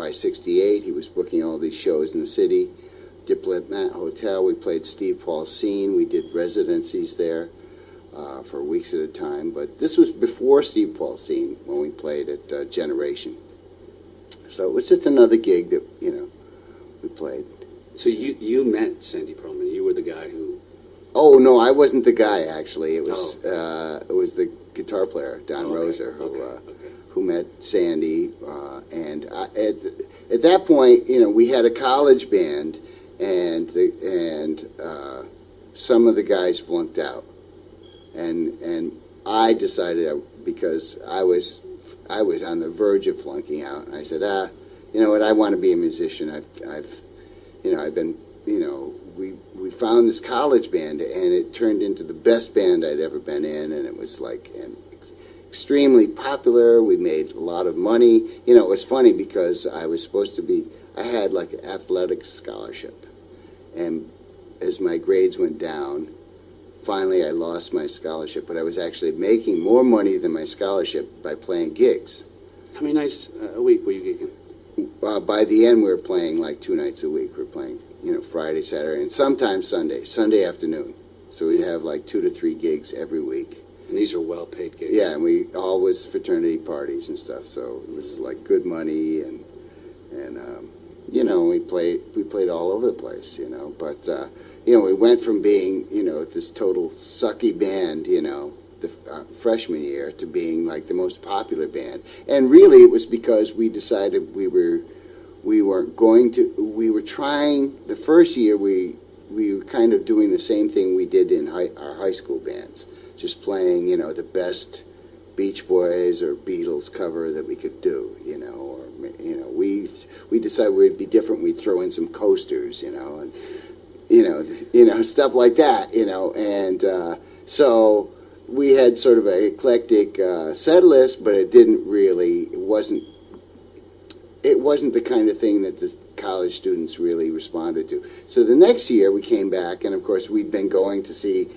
by 68, he was booking all these shows in the city. Diplomat Hotel, we played Steve Paul's Scene. We did residencies there for weeks at a time. But this was before Steve Paul's Scene when we played at Generation. So it was just another gig that, we played. So you met Sandy Pearlman. You were the guy who... Oh, no, I wasn't the guy, actually. It was the guitar player, Don Roser, who met Sandy. And at that point, we had a college band, and some of the guys flunked out. And I decided, because I was on the verge of flunking out, and I said, you know what, I want to be a musician. I've been, we found this college band, and it turned into the best band I'd ever been in, and it was like extremely popular. We made a lot of money. It was funny because I had like an athletic scholarship, and as my grades went down, finally I lost my scholarship, but I was actually making more money than my scholarship by playing gigs. How many nights a week were you gigging? By the end, we were playing like 2 nights a week. We were playing, Friday, Saturday, and sometimes Sunday afternoon. So we'd have like 2 to 3 gigs every week. And these are well-paid gigs. Yeah, and we always fraternity parties and stuff. So it was like good money, and we played all over the place, But we went from being this total sucky band, the freshman year, to being like the most popular band. And really it was because we decided we were trying. The first year we were kind of doing the same thing we did in our high school bands, just playing the best Beach Boys or Beatles cover that we could do, we decided we'd be different. We'd throw in some coasters, and stuff like that, and so we had sort of an eclectic set list, but it wasn't the kind of thing that the college students really responded to. So the next year we came back, and of course we'd been going to see,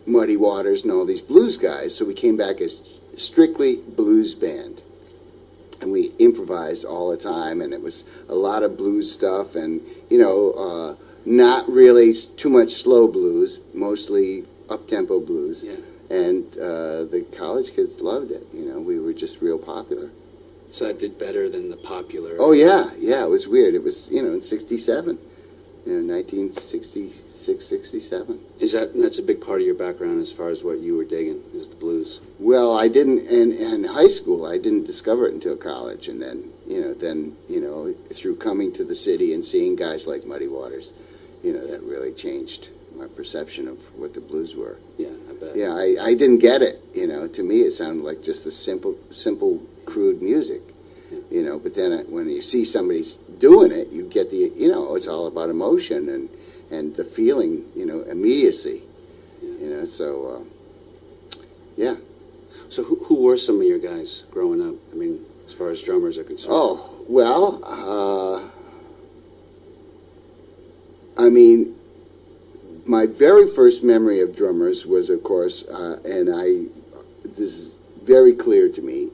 Muddy Waters and all these blues guys, so we came back as strictly blues band. And we improvised all the time, and it was a lot of blues stuff, and, not really too much slow blues, mostly up-tempo blues. Yeah. And the college kids loved it. We were just real popular. So that did better than the popular... Oh, yeah, it was weird. It was, in 67, 1966, 67. That's a big part of your background as far as what you were digging, is the blues? Well, I didn't, in high school, I didn't discover it until college, and then, through coming to the city and seeing guys like Muddy Waters, that really changed my perception of what the blues were. Yeah, I bet. Yeah, I didn't get it, to me it sounded like just a simple, crude music, but then when you see somebody doing it, you get the, it's all about emotion and the feeling, immediacy, so, yeah. So who were some of your guys growing up? I mean, as far as drummers are concerned. Oh, well, my very first memory of drummers was, of course, this is very clear to me,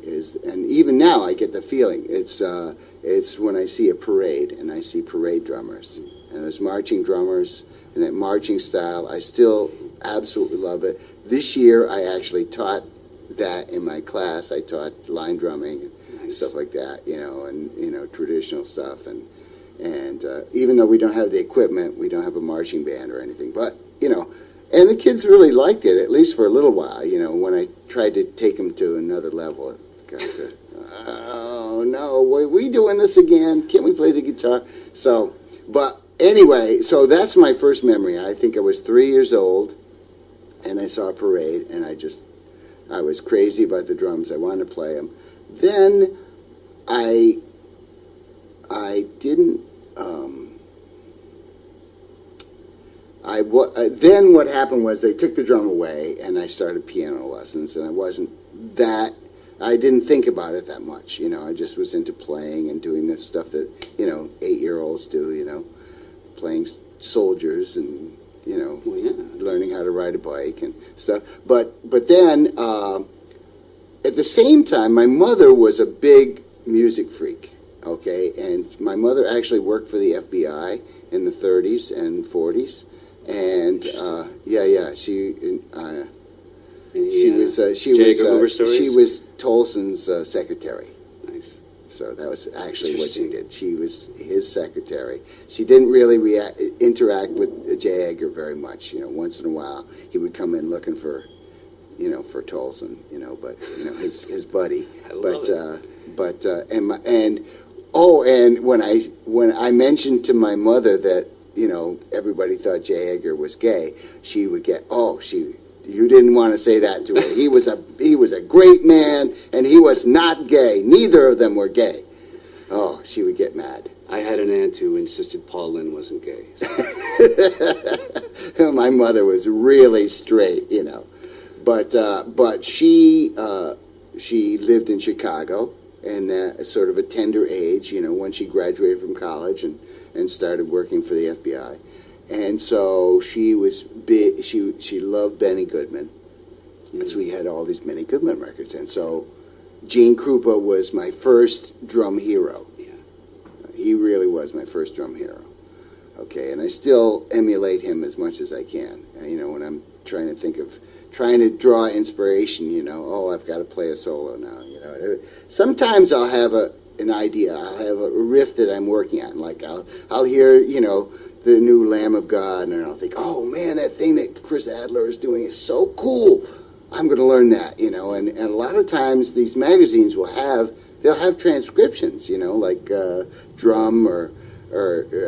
and even now I get the feeling, it's when I see a parade, and I see parade drummers, and there's marching drummers, and that marching style, I still absolutely love it. This year I actually taught that in my class. I taught line drumming and stuff like that, and traditional stuff, and even though we don't have the equipment, we don't have a marching band or anything, but and the kids really liked it, at least for a little while. When I tried to take them to another level, it got to, oh no, are we doing this again? Can't we play the guitar? So, but anyway, so that's my first memory. I think I was 3 years old, and I saw a parade, and I was crazy about the drums. I wanted to play them. Then I didn't. Then what happened was they took the drum away, and I started piano lessons, and I didn't think about it that much. I just was into playing and doing this stuff that 8-year-olds do. Playing soldiers and learning how to ride a bike and stuff. But then at the same time, my mother was a big music freak. Okay, and my mother actually worked for the FBI in the 30s and 40s, and she was Tolson's secretary. Nice. So that was actually what she did. She was his secretary. She didn't really interact with J. Edgar very much. Once in a while he would come in looking for, for Tolson. But his buddy. I love it. And when I mentioned to my mother that everybody thought J. Edgar was gay, she would get you didn't want to say that to her. He was a great man, and he was not gay. Neither of them were gay. Oh, she would get mad. I had an aunt who insisted Paul Lynde wasn't gay. So. My mother was really straight, but she lived in Chicago, and at sort of a tender age, when she graduated from college and started working for the FBI. And so she was big. She loved Benny Goodman. And so we had all these Benny Goodman records. And so Gene Krupa was my first drum hero. Yeah. He really was my first drum hero. Okay, and I still emulate him as much as I can. When I'm trying to draw inspiration, I've got to play a solo now. Sometimes I'll have an idea. I'll have a riff that I'm working on. Like I'll hear, the new Lamb of God, and I'll think, oh man, that thing that Chris Adler is doing is so cool. I'm going to learn that, and a lot of times these magazines they'll have transcriptions, like Drum or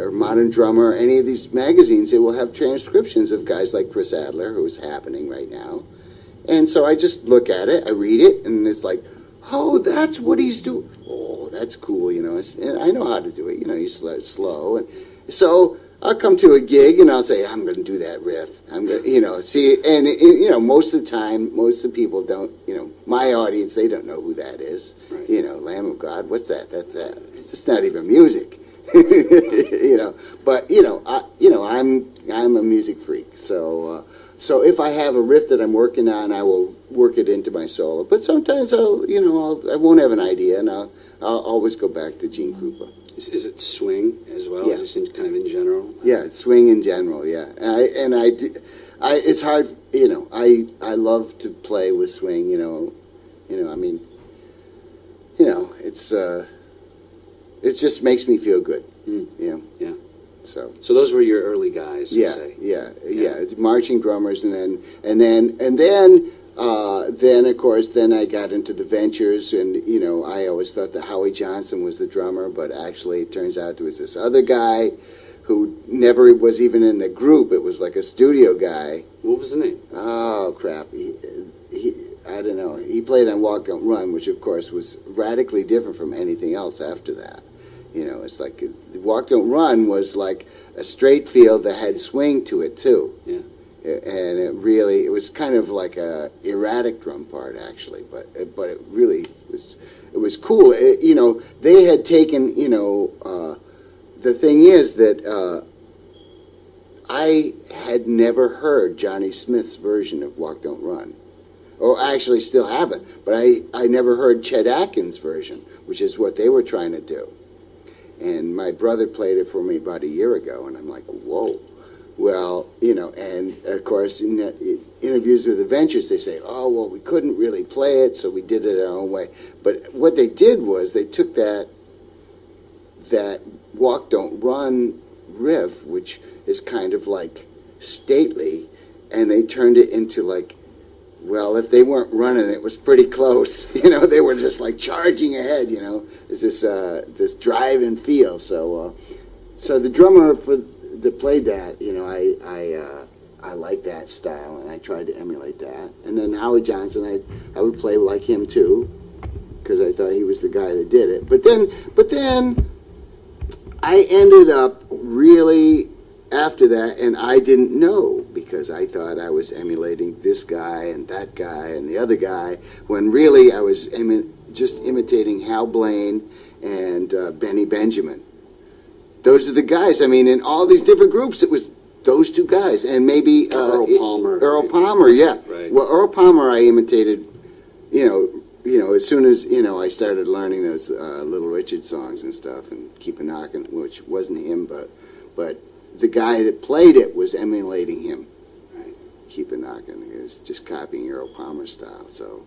Modern Drummer, or any of these magazines. They will have transcriptions of guys like Chris Adler, who's happening right now. And so I just look at it, I read it, and it's like, oh, that's what he's doing. Oh, that's cool, and I know how to do it. He's slow, and so I'll come to a gig and I'll say, I'm going to do that riff. I'm going to, see, and, most of the time, most of the people don't, my audience, they don't know who that is. Right. Lamb of God, what's that? That's that. It's not even music. But, I'm a music freak. So if I have a riff that I'm working on, I will work it into my solo. But sometimes I won't have an idea, and I'll always go back to Gene Krupa. Is it swing as well? Yeah. Just kind of in general? Yeah, it's swing in general. Yeah, it's hard. I love to play with swing. It just makes me feel good. Yeah. So those were your early guys. Yeah, you say. yeah. Marching drummers, and then of course, then I got into the Ventures, and I always thought that Howie Johnson was the drummer, but actually it turns out there was this other guy who never was even in the group. It was like a studio guy. What was the name? Oh crap! I don't know. He played on Walk Don't Run, which of course was radically different from anything else after that. It's like Walk Don't Run was like a straight field that had swing to it too. Yeah. And it was kind of like a erratic drum part actually, but it really was cool. They had taken, the thing is that I had never heard Johnny Smith's version of Walk Don't Run, or I actually still haven't, but I never heard Chet Atkins' version, which is what they were trying to do. And my brother played it for me about a year ago, and I'm like, whoa. Well, and of course, in interviews with the Ventures, they say, oh, well, we couldn't really play it, so we did it our own way. But what they did was they took that Walk Don't Run riff, which is kind of like stately, and they turned it into like, well, if they weren't running, it was pretty close. They were just like charging ahead. There's this drive and feel. So the drummer that played that, I like that style, and I tried to emulate that. And then Howard Johnson, I would play like him too, because I thought he was the guy that did it. But then I ended up really after that, and I didn't know, because I thought I was emulating this guy and that guy and the other guy, when really I was just imitating Hal Blaine and Benny Benjamin. Those are the guys. In all these different groups, it was those two guys, and maybe Earl Palmer. Earl Palmer, yeah. Right. Well, Earl Palmer I imitated, as soon as, I started learning those Little Richard songs and stuff and Keep a Knockin', which wasn't him, but the guy that played it was emulating him. Right. Keep a Knockin'. He was just copying Earl Palmer style, so.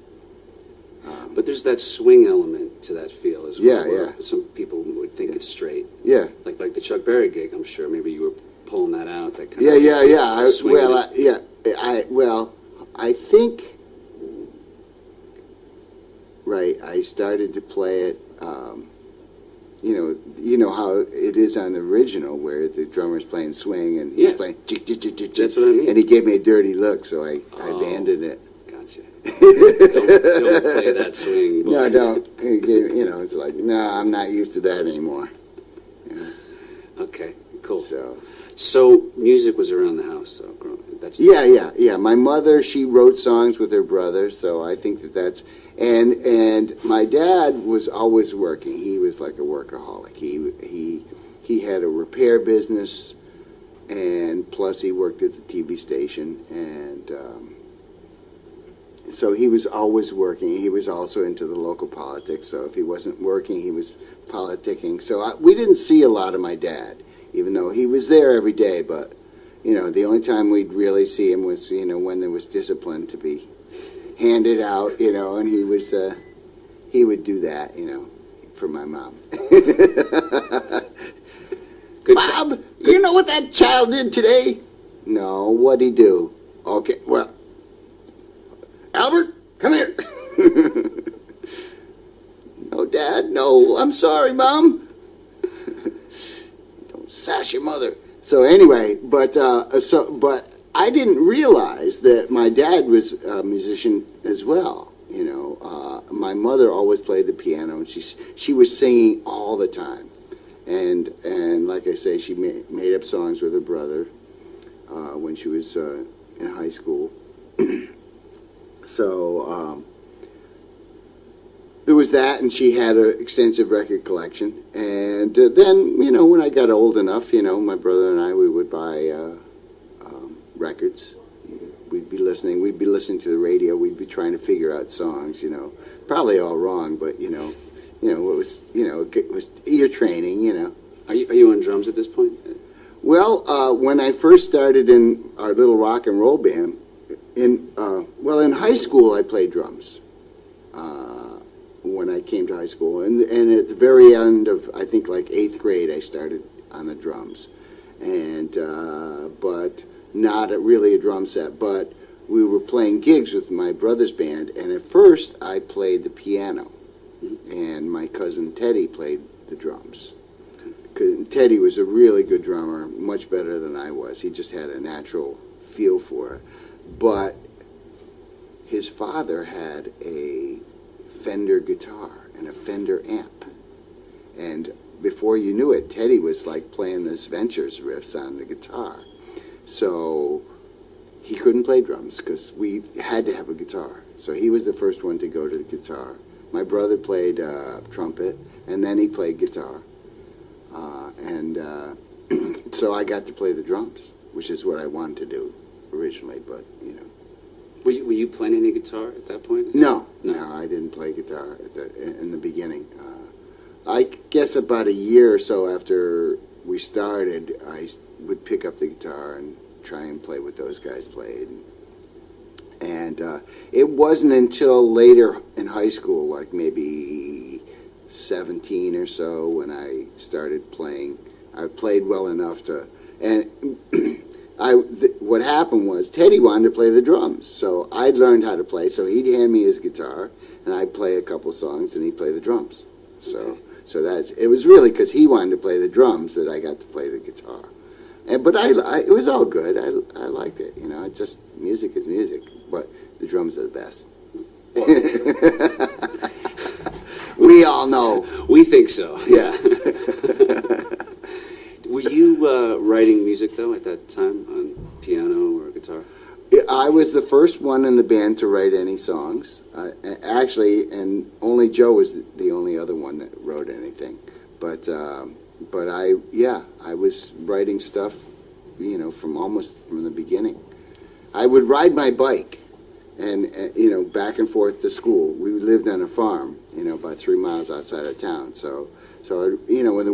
But there's that swing element to that feel as well. Yeah, where yeah. Some people would think it's straight. Yeah. Like the Chuck Berry gig, I'm sure. Maybe you were pulling that out. That kind Yeah, of yeah. swing in it. I think, right, I started to play it, you know how it is on the original where the drummer's playing swing and he's Yeah. playing chick, chick, chick, chick, That's what I mean. and he gave me a dirty look, so I Oh. abandoned it. Gotcha. don't play that swing. Boy. No, I don't. He gave, it's like, no, I'm not used to that anymore. Okay, cool. So. So music was around the house, so that's Yeah. My mother, she wrote songs with her brother, so I think that's and my dad was always working. He was like a workaholic. He had a repair business, and plus he worked at the TV station, and so he was always working. He was also into the local politics, so if he wasn't working, he was politicking. So we didn't see a lot of my dad, even though he was there every day, but the only time we'd really see him was, when there was discipline to be handed out, and he would do that, for my mom. Good. Bob, you know what that child did today? No, what'd he do? Okay, well, Albert, come here. No, Dad, no, I'm sorry, Mom. Don't sass your mother. So anyway, but I didn't realize that my dad was a musician as well. My mother always played the piano, and she was singing all the time, and like I say, she made up songs with her brother when she was in high school. So there was that, and she had an extensive record collection. And then, when I got old enough, my brother and I, we would buy records. We'd be listening to the radio. We'd be trying to figure out songs, probably all wrong, but it was ear training, Are you on drums at this point? Well, when I first started in our little rock and roll band, in high school I played drums. When I came to high school, and at the very end of, I think, like 8th grade, I started on the drums, and but not really a drum set, but we were playing gigs with my brother's band, and at first I played the piano, and my cousin Teddy played the drums. Teddy was a really good drummer, much better than I was. He just had a natural feel for it, but his father had a Fender guitar and a Fender amp, and before you knew it, Teddy was like playing this Ventures riffs on the guitar. So he couldn't play drums because we had to have a guitar. So he was the first one to go to the guitar. My brother played trumpet, and then he played guitar, so I got to play the drums, which is what I wanted to do originally, but Were you playing any guitar at that point? No, I didn't play guitar in the beginning. I guess about a year or so after we started, I would pick up the guitar and try and play what those guys played. And it wasn't until later in high school, like maybe 17 or so, when I started playing. I played well enough to, and what happened was Teddy wanted to play the drums, so I'd learned how to play. So he'd hand me his guitar, and I'd play a couple songs, and he'd play the drums. So it was really because he wanted to play the drums that I got to play the guitar. But it was all good. I liked it. Just music is music, but the drums are the best. We all know. We think so. Yeah. Were you writing music, though, at that time on piano or guitar? I was the first one in the band to write any songs. Actually, and only Joe was the only other one that wrote anything. But I was writing stuff, from the beginning. I would ride my bike, and back and forth to school. We lived on a farm, about 3 miles outside of town. So when the